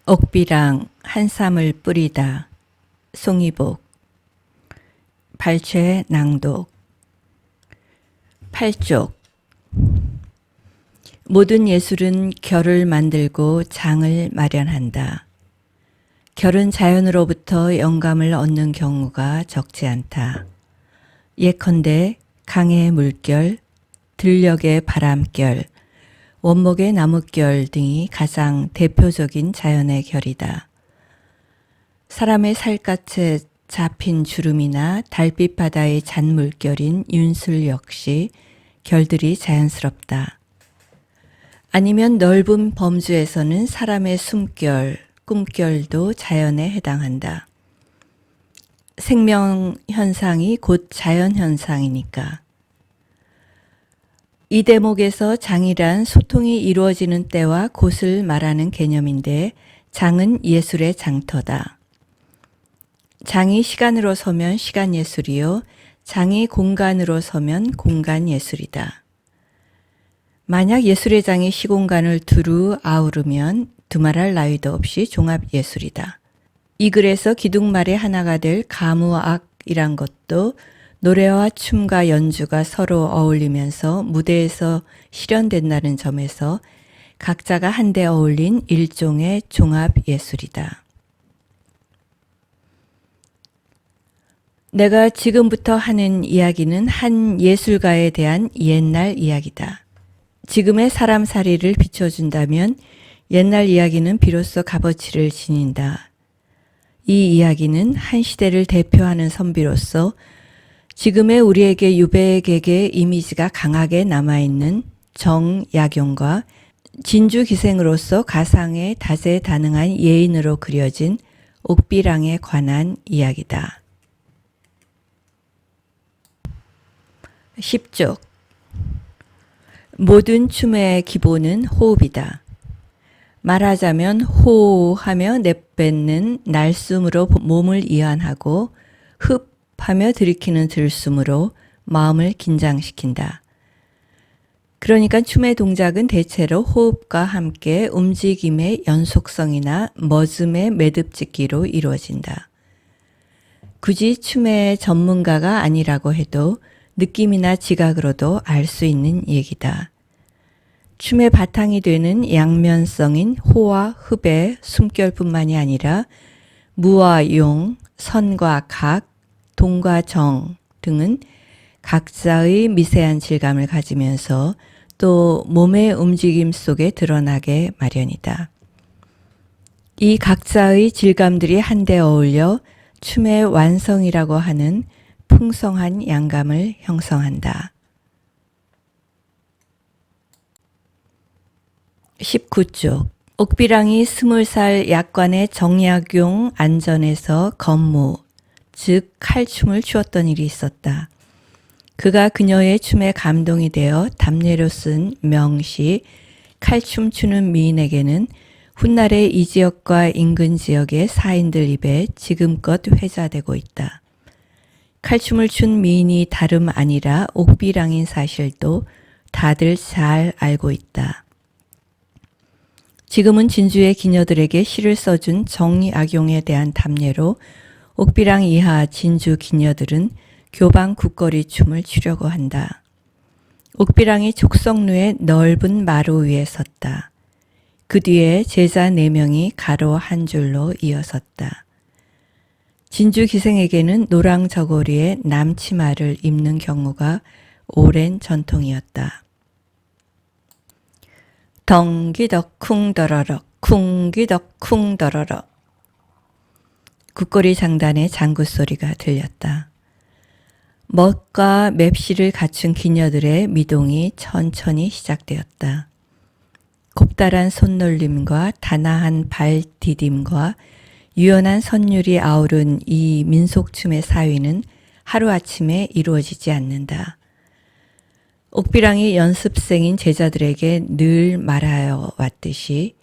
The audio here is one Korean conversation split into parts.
옥비랑 한삼을 뿌리다. 송이복. 발췌 낭독. 8쪽. 모든 예술은 결을 만들고 장을 마련한다. 결은 자연으로부터 영감을 얻는 경우가 적지 않다. 예컨대 강의 물결, 들녘의 바람결, 원목의 나뭇결 등이 가장 대표적인 자연의 결이다. 사람의 살갗에 잡힌 주름이나 달빛 바다의 잔물결인 윤술 역시 결들이 자연스럽다. 아니면 넓은 범주에서는 사람의 숨결, 꿈결도 자연에 해당한다. 생명현상이 곧 자연현상이니까. 이 대목에서 장이란 소통이 이루어지는 때와 곳을 말하는 개념인데 장은 예술의 장터다. 장이 시간으로 서면 시간예술이요, 장이 공간으로 서면 공간예술이다. 만약 예술의 장이 시공간을 두루 아우르면 두말할 나위도 없이 종합예술이다. 이 글에서 기둥말의 하나가 될 가무악이란 것도 노래와 춤과 연주가 서로 어울리면서 무대에서 실현된다는 점에서 각자가 한데 어울린 일종의 종합예술이다. 내가 지금부터 하는 이야기는 한 예술가에 대한 옛날 이야기다. 지금의 사람살이를 비춰준다면 옛날 이야기는 비로소 값어치를 지닌다. 이 이야기는 한 시대를 대표하는 선비로서 지금의 우리에게 유배객의 이미지가 강하게 남아있는 정약용과 진주기생으로서 가상의 다재다능한 예인으로 그려진 옥비랑에 관한 이야기다. 10쪽. 모든 춤의 기본은 호흡이다. 말하자면 호하며 내뱉는 날숨으로 몸을 이완하고 흡하며 들이키는 들숨으로 마음을 긴장시킨다. 그러니까 춤의 동작은 대체로 호흡과 함께 움직임의 연속성이나 머즘의 매듭짓기로 이루어진다. 굳이 춤의 전문가가 아니라고 해도 느낌이나 지각으로도 알 수 있는 얘기다. 춤의 바탕이 되는 양면성인 호와 흡의 숨결뿐만이 아니라 무와 용, 선과 각, 동과 정 등은 각자의 미세한 질감을 가지면서 또 몸의 움직임 속에 드러나게 마련이다. 이 각자의 질감들이 한데 어울려 춤의 완성이라고 하는 풍성한 양감을 형성한다. 19쪽. 옥비랑이 20살 약관의 정약용 안전에서 건무, 즉 칼춤을 추었던 일이 있었다. 그가 그녀의 춤에 감동이 되어 담례로 쓴 명시 칼춤 추는 미인에게는 훗날의 이 지역과 인근 지역의 사인들 입에 지금껏 회자되고 있다. 칼춤을 춘 미인이 다름 아니라 옥비랑인 사실도 다들 잘 알고 있다. 지금은 진주의 기녀들에게 시를 써준 정약용에 대한 담례로 옥비랑 이하 진주 기녀들은 교방 국거리 춤을 추려고 한다. 옥비랑이 촉성루의 넓은 마루 위에 섰다. 그 뒤에 제자 4명이 가로 한 줄로 이어섰다. 진주 기생에게는 노랑 저고리에 남치마를 입는 경우가 오랜 전통이었다. 덩기덕 쿵더러럭 쿵기덕 쿵더러럭. 국거리 장단의 장구 소리가 들렸다. 멋과 맵시를 갖춘 기녀들의 미동이 천천히 시작되었다. 곱다란 손놀림과 단아한 발 디딤과 유연한 선율이 아우른 이 민속춤의 사위는 하루아침에 이루어지지 않는다. 옥비랑이 연습생인 제자들에게 늘 말하여 왔듯이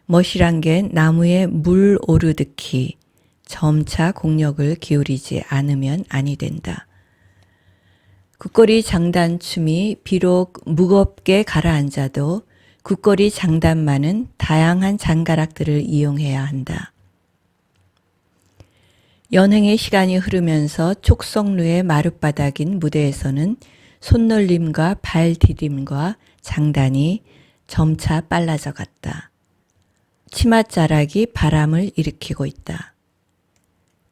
멋이란 게 나무에 물 오르듯이 점차 공력을 기울이지 않으면 아니 된다. 국거리 장단춤이 비록 무겁게 가라앉아도 국거리 장단만은 다양한 장가락들을 이용해야 한다. 연행의 시간이 흐르면서 촉성루의 마룻바닥인 무대에서는 손놀림과 발 디딤과 장단이 점차 빨라져 갔다. 치맛자락이 바람을 일으키고 있다.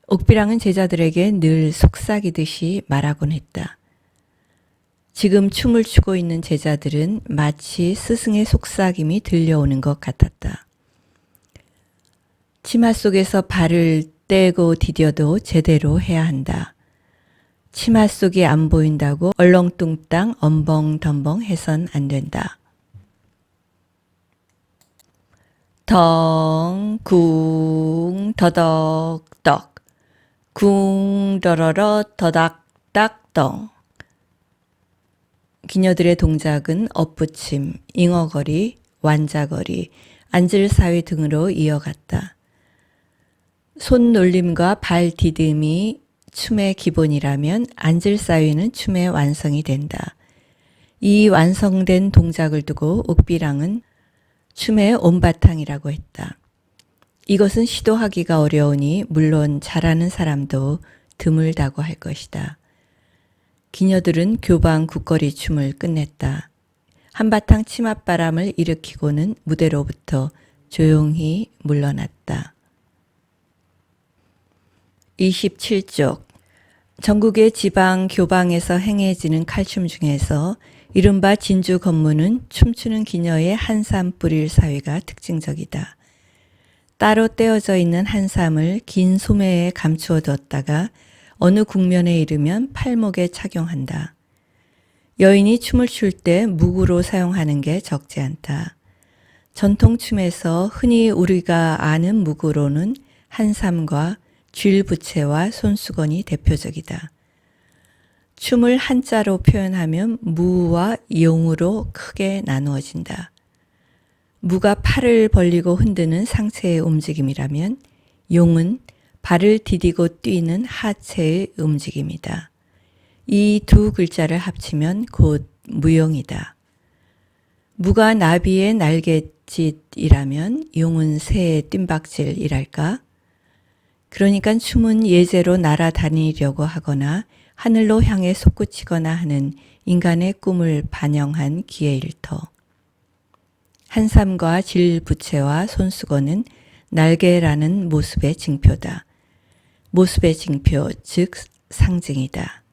옥비랑은 제자들에게 늘 속삭이듯이 말하곤 했다. 지금 춤을 추고 있는 제자들은 마치 스승의 속삭임이 들려오는 것 같았다. 치마 속에서 발을 떼고 디뎌도 제대로 해야 한다. 치마 속이 안 보인다고 얼렁뚱땅 엄벙덤벙 해선 안 된다. 덩, 궁, 더덕, 떡. 궁, 더러러, 더닥닥, 덩. 기녀들의 동작은 엇붙임, 잉어거리, 완자거리, 앉을사위 등으로 이어갔다. 손놀림과 발 디딤이 춤의 기본이라면 앉을사위는 춤의 완성이 된다. 이 완성된 동작을 두고 옥비랑은 춤의 온바탕이라고 했다. 이것은 시도하기가 어려우니 물론 잘하는 사람도 드물다고 할 것이다. 기녀들은 교방 국거리 춤을 끝냈다. 한바탕 치맛바람을 일으키고는 무대로부터 조용히 물러났다. 27쪽 전국의 지방 교방에서 행해지는 칼춤 중에서 이른바 진주 건무는 춤추는 기녀의 한삼 뿌릴 사위가 특징적이다. 따로 떼어져 있는 한삼을 긴 소매에 감추어 뒀다가 어느 국면에 이르면 팔목에 착용한다. 여인이 춤을 출 때 묵으로 사용하는 게 적지 않다. 전통춤에서 흔히 우리가 아는 묵으로는 한삼과 쥘부채와 손수건이 대표적이다. 춤을 한자로 표현하면 무와 용으로 크게 나누어진다. 무가 팔을 벌리고 흔드는 상체의 움직임이라면 용은 발을 디디고 뛰는 하체의 움직임이다. 이 두 글자를 합치면 곧 무용이다. 무가 나비의 날갯짓이라면 용은 새의 뜀박질이랄까? 그러니까 춤은 예제로 날아다니려고 하거나 하늘로 향해 솟구치거나 하는 인간의 꿈을 반영한 기회일터. 한삼과 질부채와 손수건은 날개라는 모습의 징표다. 모습의 징표, 즉 상징이다.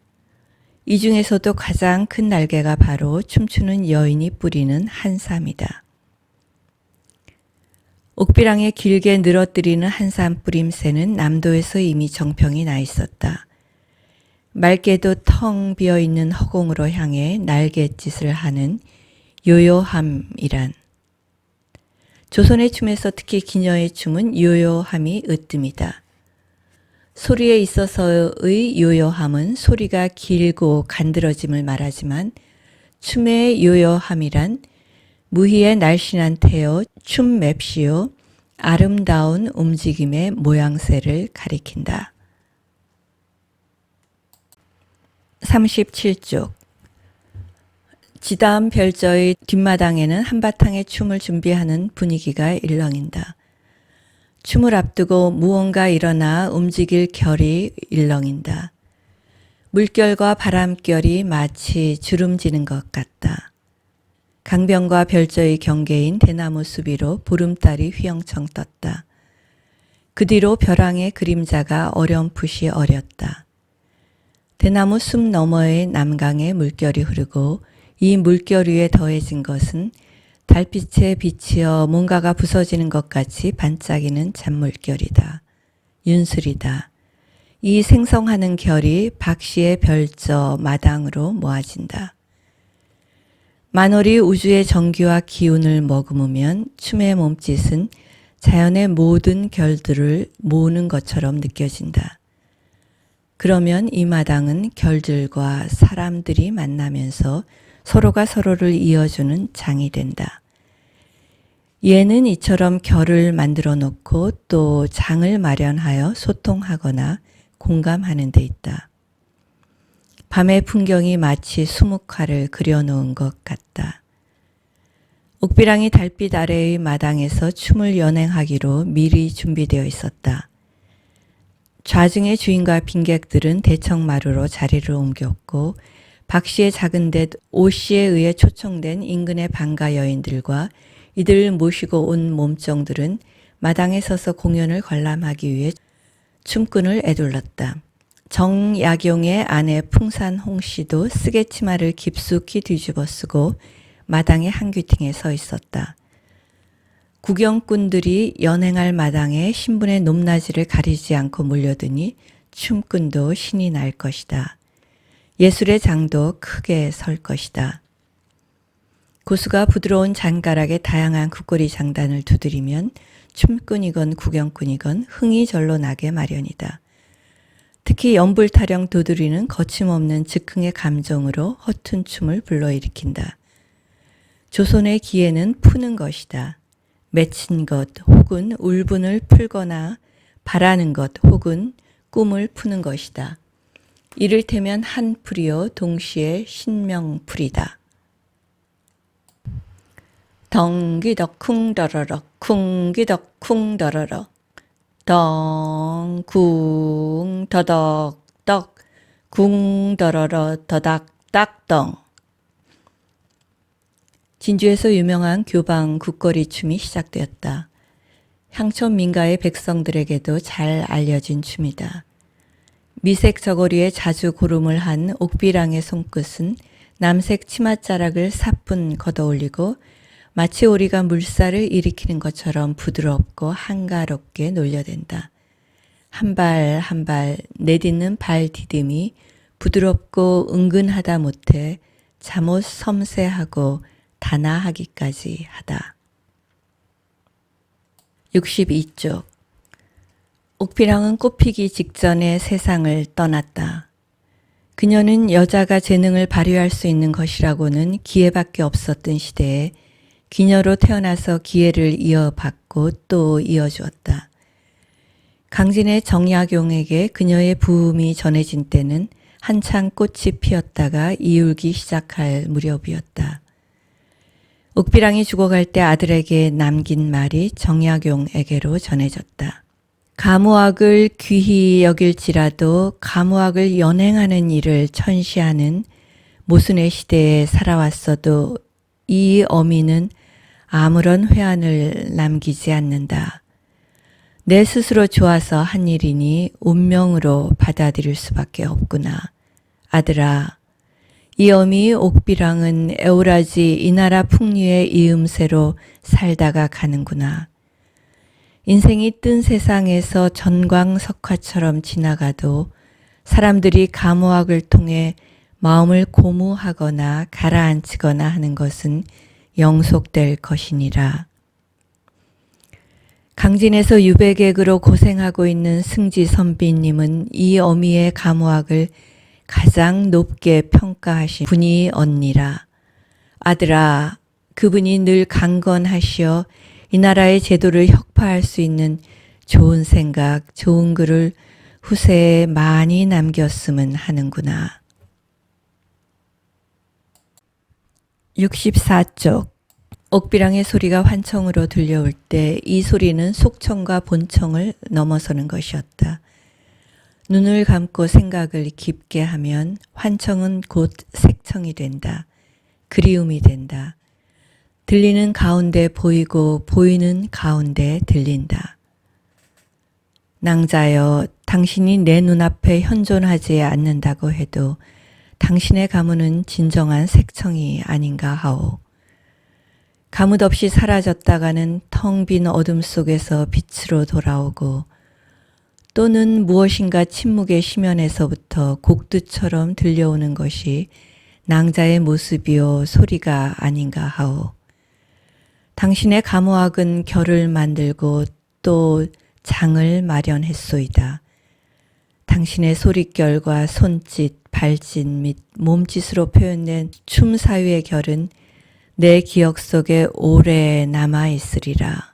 이 중에서도 가장 큰 날개가 바로 춤추는 여인이 뿌리는 한삼이다. 옥비랑에 길게 늘어뜨리는 한삼 뿌림새는 남도에서 이미 정평이 나 있었다. 맑게도 텅 비어있는 허공으로 향해 날갯짓을 하는 요요함이란. 조선의 춤에서 특히 기녀의 춤은 요요함이 으뜸이다. 소리에 있어서의 요요함은 소리가 길고 간드러짐을 말하지만 춤의 요요함이란 무희의 날씬한 태요, 춤 맵시요, 아름다운 움직임의 모양새를 가리킨다. 37쪽 지다음 별저의 뒷마당에는 한바탕의 춤을 준비하는 분위기가 일렁인다. 춤을 앞두고 무언가 일어나 움직일 결이 일렁인다. 물결과 바람결이 마치 주름지는 것 같다. 강변과 별저의 경계인 대나무 수비로 보름달이 휘영청 떴다. 그 뒤로 벼랑의 그림자가 어렴풋이 어렸다. 대나무 숲 너머의 남강에 물결이 흐르고 이 물결 위에 더해진 것은 달빛에 비치어 뭔가가 부서지는 것 같이 반짝이는 잔물결이다. 윤슬이다. 이 생성하는 결이 박씨의 별저 마당으로 모아진다. 만월이 우주의 정기와 기운을 머금으면 춤의 몸짓은 자연의 모든 결들을 모으는 것처럼 느껴진다. 그러면 이 마당은 결들과 사람들이 만나면서 서로가 서로를 이어주는 장이 된다. 예는 이처럼 결을 만들어 놓고 또 장을 마련하여 소통하거나 공감하는 데 있다. 밤의 풍경이 마치 수묵화를 그려놓은 것 같다. 옥비랑이 달빛 아래의 마당에서 춤을 연행하기로 미리 준비되어 있었다. 좌중의 주인과 빈객들은 대청마루로 자리를 옮겼고 박씨의 작은 뎃 오씨에 의해 초청된 인근의 방가 여인들과 이들을 모시고 온 몸종들은 마당에 서서 공연을 관람하기 위해 춤꾼을 애둘렀다. 정약용의 아내 풍산 홍씨도 쓰개치마를 깊숙이 뒤집어 쓰고 마당의 한 귀퉁이에 서 있었다. 구경꾼들이 연행할 마당에 신분의 높낮이를 가리지 않고 몰려드니 춤꾼도 신이 날 것이다. 예술의 장도 크게 설 것이다. 고수가 부드러운 잔가락에 다양한 국거리 장단을 두드리면 춤꾼이건 구경꾼이건 흥이 절로 나게 마련이다. 특히 연불타령 도두리는 거침없는 즉흥의 감정으로 허튼 춤을 불러일으킨다. 조선의 기회는 푸는 것이다. 맺힌 것 혹은 울분을 풀거나 바라는 것 혹은 꿈을 푸는 것이다. 이를테면 한 풀이요 동시에 신명풀이다. 덩기덕 쿵더러럭 쿵기덕 쿵더러럭 덩쿵 더덕덕 쿵더러러 더닥닥덩. 진주에서 유명한 교방 국거리 춤이 시작되었다. 향촌 민가의 백성들에게도 잘 알려진 춤이다. 미색 저고리에 자주 고름을 한 옥비랑의 손끝은 남색 치맛자락을 사뿐 걷어올리고 마치 오리가 물살을 일으키는 것처럼 부드럽고 한가롭게 놀려댄다. 한 발 한 발 내딛는 발 디딤이 부드럽고 은근하다 못해 잠옷 섬세하고 단아하기까지 하다. 62쪽. 옥비랑은 꽃피기 직전에 세상을 떠났다. 그녀는 여자가 재능을 발휘할 수 있는 것이라고는 기회밖에 없었던 시대에 기녀로 태어나서 기회를 이어받고 또 이어주었다. 강진의 정약용에게 그녀의 부음이 전해진 때는 한창 꽃이 피었다가 이울기 시작할 무렵이었다. 옥비랑이 죽어갈 때 아들에게 남긴 말이 정약용에게로 전해졌다. 가무악을 귀히 여길지라도 가무악을 연행하는 일을 천시하는 모순의 시대에 살아왔어도 이 어미는 아무런 회한을 남기지 않는다. 내 스스로 좋아서 한 일이니 운명으로 받아들일 수밖에 없구나. 아들아, 이 어미 옥비랑은 에오라지 이 나라 풍류의 이음새로 살다가 가는구나. 인생이 뜬 세상에서 전광석화처럼 지나가도 사람들이 가무악을 통해 마음을 고무하거나 가라앉히거나 하는 것은 영속될 것이니라. 강진에서 유배객으로 고생하고 있는 승지 선비님은 이 어미의 가무악을 가장 높게 평가하신 분이 언니라. 아들아, 그분이 늘 강건하시어 이 나라의 제도를 혁파할 수 있는 좋은 생각, 좋은 글을 후세에 많이 남겼으면 하는구나. 64쪽. 옥비랑의 소리가 환청으로 들려올 때 이 소리는 속청과 본청을 넘어서는 것이었다. 눈을 감고 생각을 깊게 하면 환청은 곧 색청이 된다. 그리움이 된다. 들리는 가운데 보이고 보이는 가운데 들린다. 낭자여, 당신이 내 눈앞에 현존하지 않는다고 해도 당신의 가문은 진정한 색청이 아닌가 하오. 가뭇 없이 사라졌다가는 텅 빈 어둠 속에서 빛으로 돌아오고 또는 무엇인가 침묵의 심연에서부터 곡두처럼 들려오는 것이 낭자의 모습이요 소리가 아닌가 하오. 당신의 가무악은 결을 만들고 또 장을 마련했소이다. 당신의 소릿결과 손짓, 발짓 및 몸짓으로 표현된 춤 사유의 결은 내 기억 속에 오래 남아있으리라.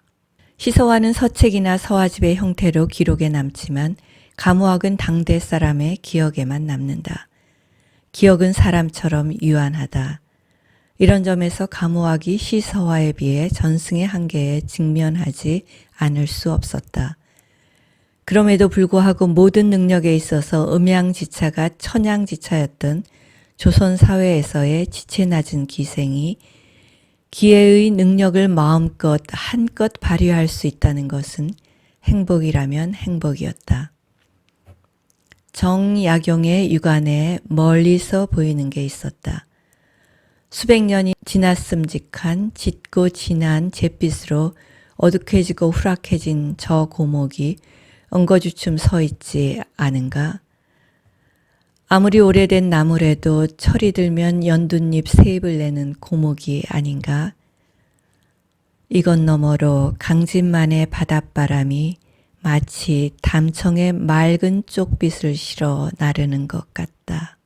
시서와는 서책이나 서화집의 형태로 기록에 남지만 가무악은 당대 사람의 기억에만 남는다. 기억은 사람처럼 유한하다. 이런 점에서 감호하기 시서와에 비해 전승의 한계에 직면하지 않을 수 없었다. 그럼에도 불구하고 모든 능력에 있어서 음양지차가 천양지차였던 조선 사회에서의 지체 낮은 기생이 기회의 능력을 마음껏 한껏 발휘할 수 있다는 것은 행복이라면 행복이었다. 정약용의 육안에 멀리서 보이는 게 있었다. 수백 년이 지났음직한 짙고 진한 잿빛으로 어둑해지고 후락해진 저 고목이 엉거주춤 서 있지 않은가? 아무리 오래된 나무래도 철이 들면 연둔잎 세입을 내는 고목이 아닌가? 이것 너머로 강진만의 바닷바람이 마치 담청에 맑은 쪽빛을 실어 나르는 것 같다.